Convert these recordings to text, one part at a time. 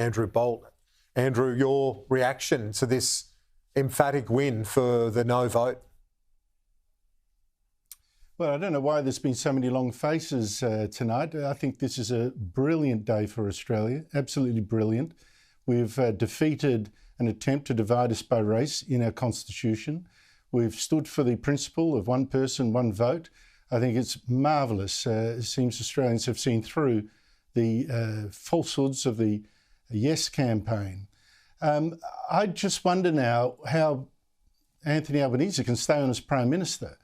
Andrew Bolt. Andrew, your reaction to this emphatic win for the no vote? Well, I don't know why there's been so many long faces tonight. I think this is a brilliant day for Australia, absolutely brilliant. We've defeated an attempt to divide us by race in our constitution. We've stood for the principle of one person, one vote. I think it's marvellous. It seems Australians have seen through the falsehoods of the Yes campaign. I just wonder now how Anthony Albanese can stay on as Prime Minister.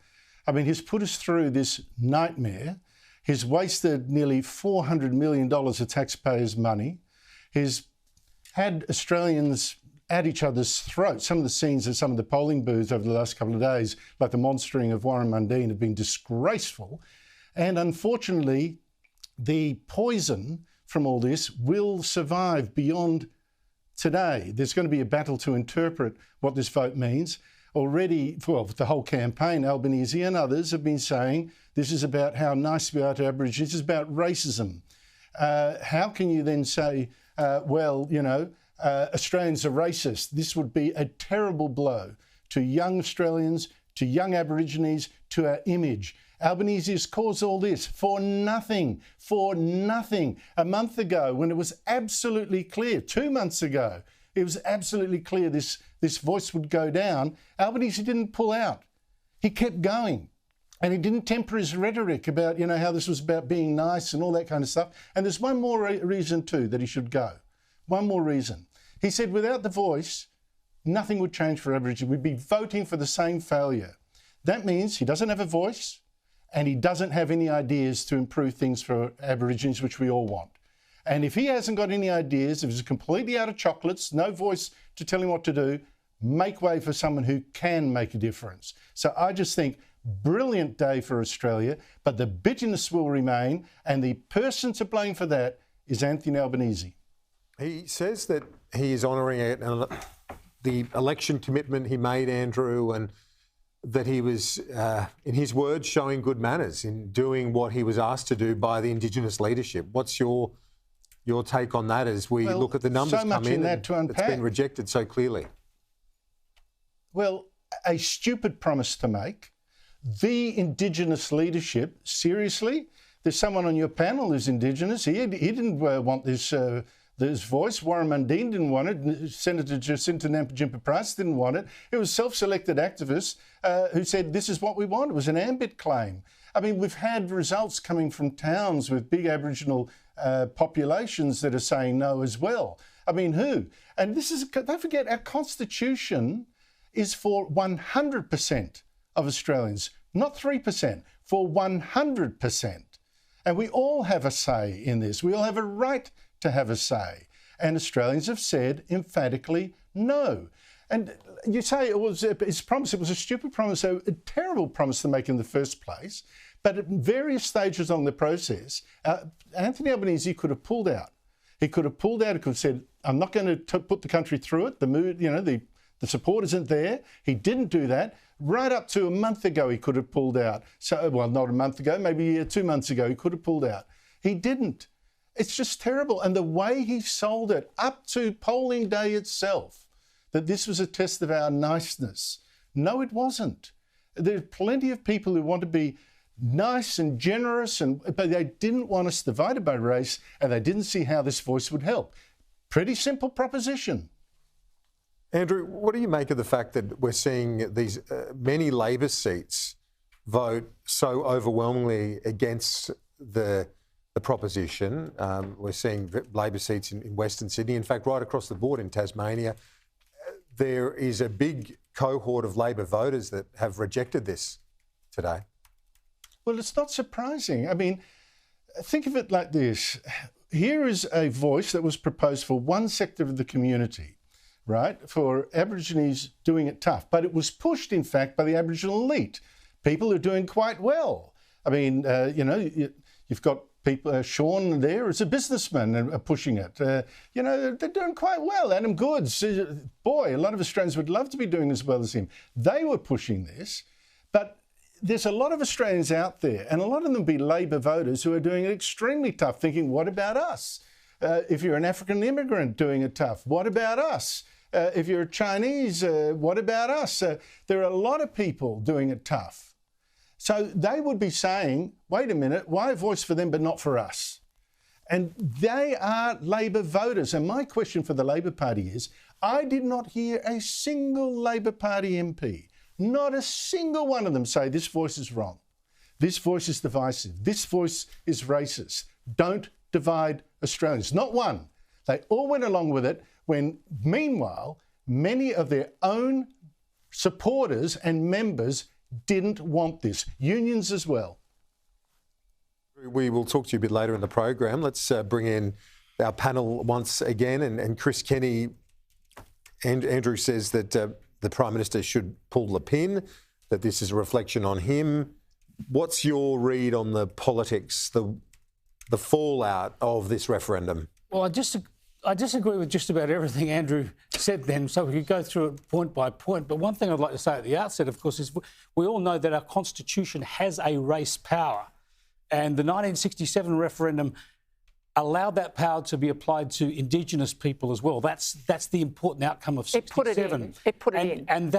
I mean, he's put us through this nightmare. He's wasted nearly $400 million of taxpayers' money. He's had Australians at each other's throats. Some of the scenes at some of the polling booths over the last couple of days, like the monstering of Warren Mundine, have been disgraceful. And unfortunately, the poison from all this will survive beyond today. There's going to be a battle to interpret what this vote means. Already, well, the whole campaign, Albanese and others have been saying this is about how nice we are to Aborigines. This is about racism. How can you then say, well, you know, Australians are racist? This would be a terrible blow to young Australians, to young Aborigines, to our image. Albanese has caused all this for nothing, for nothing. A month ago, when it was absolutely clear, 2 months ago, it was absolutely clear this voice would go down. Albanese didn't pull out. He kept going. And he didn't temper his rhetoric about, you know, how this was about being nice and all that kind of stuff. And there's one more reason too that he should go. One more reason. He said without the voice, nothing would change for Aborigines. We'd be voting for the same failure. That means he doesn't have a voice and he doesn't have any ideas to improve things for Aborigines, which we all want. And if he hasn't got any ideas, if he's completely out of chocolates, no voice to tell him what to do, make way for someone who can make a difference. So I just think brilliant day for Australia, but the bitterness will remain, and the person to blame for that is Anthony Albanese. He says that he is honouring the election commitment he made, Andrew, and that he was, in his words, showing good manners in doing what he was asked to do by the Indigenous leadership. What's your take on that as we look at the numbers so much come in that to unpack. It's been rejected so clearly? Well, a stupid promise to make. The Indigenous leadership, seriously? There's someone on your panel who's Indigenous. He didn't want this voice. Warren Mundine didn't want it. Senator Jacinta Nampijinpa-Price didn't want it. It was self-selected activists who said this is what we want. It was an ambit claim. I mean, we've had results coming from towns with big Aboriginal populations that are saying no as well. I mean, who? And this is, don't forget, our Constitution is for 100% of Australians, not 3%, for 100%. And we all have a say in this. We all have a right to have a say. And Australians have said emphatically no. And you say it was his promise, it was a stupid promise, a terrible promise to make in the first place. But at various stages along the process, Anthony Albanese could have pulled out. He could have pulled out, he could have said, I'm not going to put the country through it. The mood, you know, the support isn't there. He didn't do that. Right up to a month ago, he could have pulled out. So, well, not a month ago, maybe 2 months ago, he could have pulled out. He didn't. It's just terrible. And the way he sold it up to polling day itself, that this was a test of our niceness. No, it wasn't. There are plenty of people who want to be nice and generous, but they didn't want us divided by race, and they didn't see how this voice would help. Pretty simple proposition. Andrew, what do you make of the fact that we're seeing these many Labor seats vote so overwhelmingly against the proposition? We're seeing Labor seats in Western Sydney. In fact, right across the board in Tasmania, there is a big cohort of Labor voters that have rejected this today. Well, it's not surprising. I mean, think of it like this. Here is a voice that was proposed for one sector of the community, right, for Aborigines doing it tough. But it was pushed, in fact, by the Aboriginal elite, people who are doing quite well. I mean, you know, you've got people, Sean there is a businessman and pushing it. You know, they're doing quite well. Adam Goods, boy, a lot of Australians would love to be doing as well as him. They were pushing this, but there's a lot of Australians out there, and a lot of them be Labor voters who are doing it extremely tough, thinking, what about us? If you're an African immigrant, doing it tough. What about us? If you're a Chinese, what about us? There are a lot of people doing it tough. So they would be saying, wait a minute, why a voice for them but not for us? And they are Labor voters. And my question for the Labor Party is, I did not hear a single Labor Party MP, not a single one of them say this voice is wrong. This voice is divisive. This voice is racist. Don't divide Australians. Not one. They all went along with it when, meanwhile, many of their own supporters and members didn't want this. Unions as well. We will talk to you a bit later in the program. Let's bring in our panel once again. And Chris Kenny, Andrew says that the Prime Minister should pull the pin, that this is a reflection on him. What's your read on the politics, the fallout of this referendum? Well, I disagree with just about everything Andrew said then, so we could go through it point by point. But one thing I'd like to say at the outset, of course, is we all know that our Constitution has a race power. And the 1967 referendum allowed that power to be applied to Indigenous people as well. That's the important outcome of 67. It put it in. And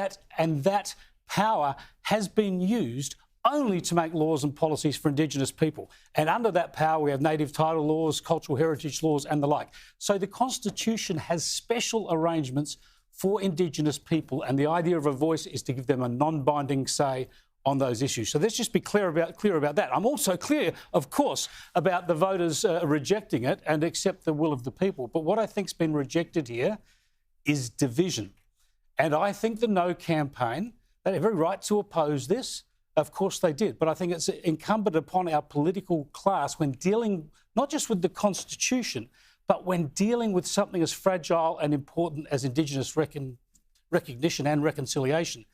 that power has been used only to make laws and policies for Indigenous people. And under that power, we have native title laws, cultural heritage laws and the like. So the Constitution has special arrangements for Indigenous people, and the idea of a voice is to give them a non-binding say on those issues. So let's just be clear about that. I'm also clear, of course, about the voters rejecting it and accept the will of the people. But what I think's been rejected here is division. And I think the No campaign, they have every right to oppose this. Of course they did. But I think it's incumbent upon our political class when dealing not just with the Constitution, but when dealing with something as fragile and important as Indigenous recognition and reconciliation,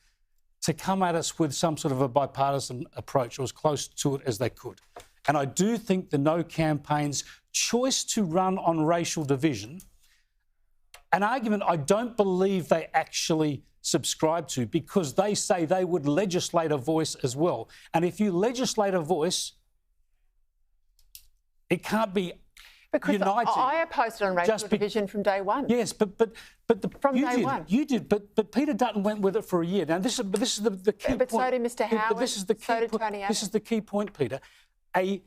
to come at us with some sort of a bipartisan approach or as close to it as they could. And I do think the No campaign's choice to run on racial division, an argument I don't believe they actually subscribe to, because they say they would legislate a voice as well. And if you legislate a voice, it can't be united. I opposed it on racial division from day one. Yes, but from day one. You did, but Peter Dutton went with it for a year. Now this is the key point. But so did Mr. Howard. But this is the key so did point. Tony Abbott. This is the key point, Peter. A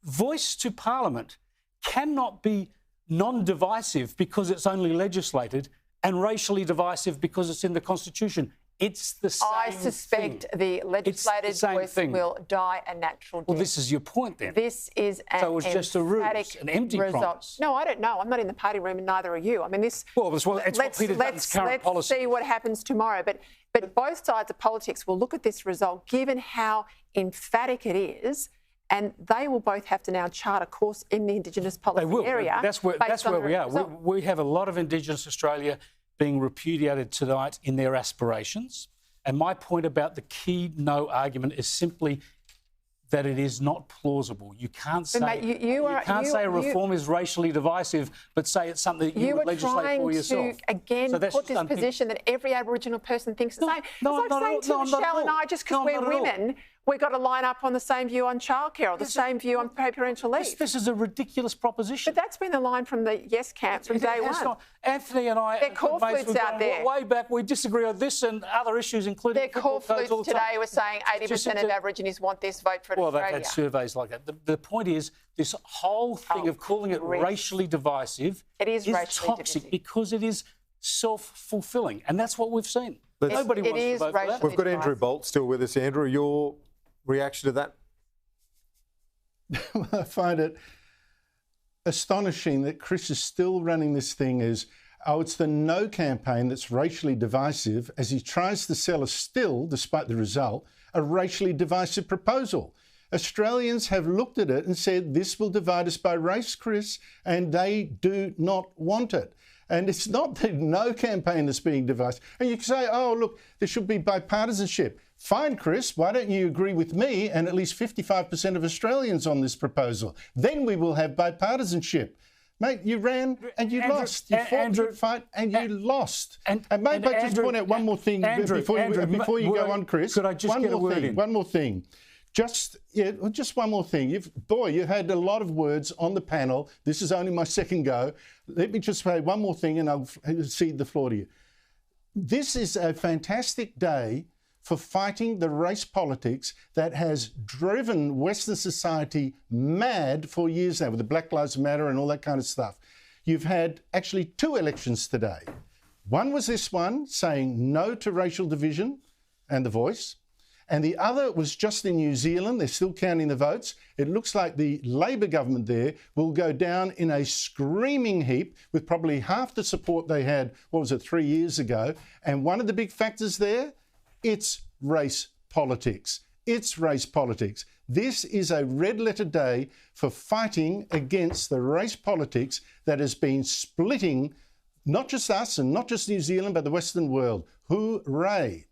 voice to Parliament cannot be non-divisive because it's only legislated, and racially divisive because it's in the Constitution. It's the same I suspect thing. the legislated voice will die a natural death. Well, this is your point then. This is an so it was just a ruse, an empty promise. No, I don't know. I'm not in the party room and neither are you. I mean, this... Well, it's what Peter Dutton's current policy. Let's see what happens tomorrow. But both sides of politics will look at this result, given how emphatic it is, and they will both have to now chart a course in the Indigenous policy area. That's where we are. We have a lot of Indigenous Australia being repudiated tonight in their aspirations. And my point about the key No argument is simply that it is not plausible. You can't say a reform is racially divisive, but say it's something that you would legislate for yourself. You were trying to, again, put this position that every Aboriginal person thinks the same. It's like saying to Michelle and I, just because we're women, we've got to line up on the same view on childcare or the same view on parental leave. This is a ridiculous proposition. But that's been the line from the Yes camp from day one. Anthony and I, they're call flutes out there. Way back, we disagree on this and other issues, including their call flutes today were saying 80% of Aborigines want this, vote for it. Well, they've had surveys like that. The point is, this whole thing of calling it racially divisive is toxic because it is self-fulfilling, and that's what we've seen. Nobody wants to vote for that. We've got Andrew Bolt still with us. Andrew, your reaction to that? I find it astonishing that Chris is still running this thing as, oh, it's the No campaign that's racially divisive, as he tries to sell us still, despite the result, a racially divisive proposal. Australians have looked at it and said, this will divide us by race, Chris, and they do not want it. And it's not the No campaign that's being divisive. And you can say, oh, look, there should be bipartisanship. Fine, Chris, why don't you agree with me and at least 55% of Australians on this proposal? Then we will have bipartisanship. Mate, you ran and you lost. You fought the fight and you lost. And mate, just point out one more thing before you go on, Chris. Could I just get a word in? One more thing. Just one more thing. You had a lot of words on the panel. This is only my second go. Let me just say one more thing and I'll cede the floor to you. This is a fantastic day for fighting the race politics that has driven Western society mad for years now with the Black Lives Matter and all that kind of stuff. You've had actually 2 elections today. One was this one, saying no to racial division and The Voice. And the other was just in New Zealand. They're still counting the votes. It looks like the Labor government there will go down in a screaming heap with probably half the support they had, 3 years ago. And one of the big factors there, it's race politics. It's race politics. This is a red letter day for fighting against the race politics that has been splitting not just us and not just New Zealand, but the Western world. Hooray!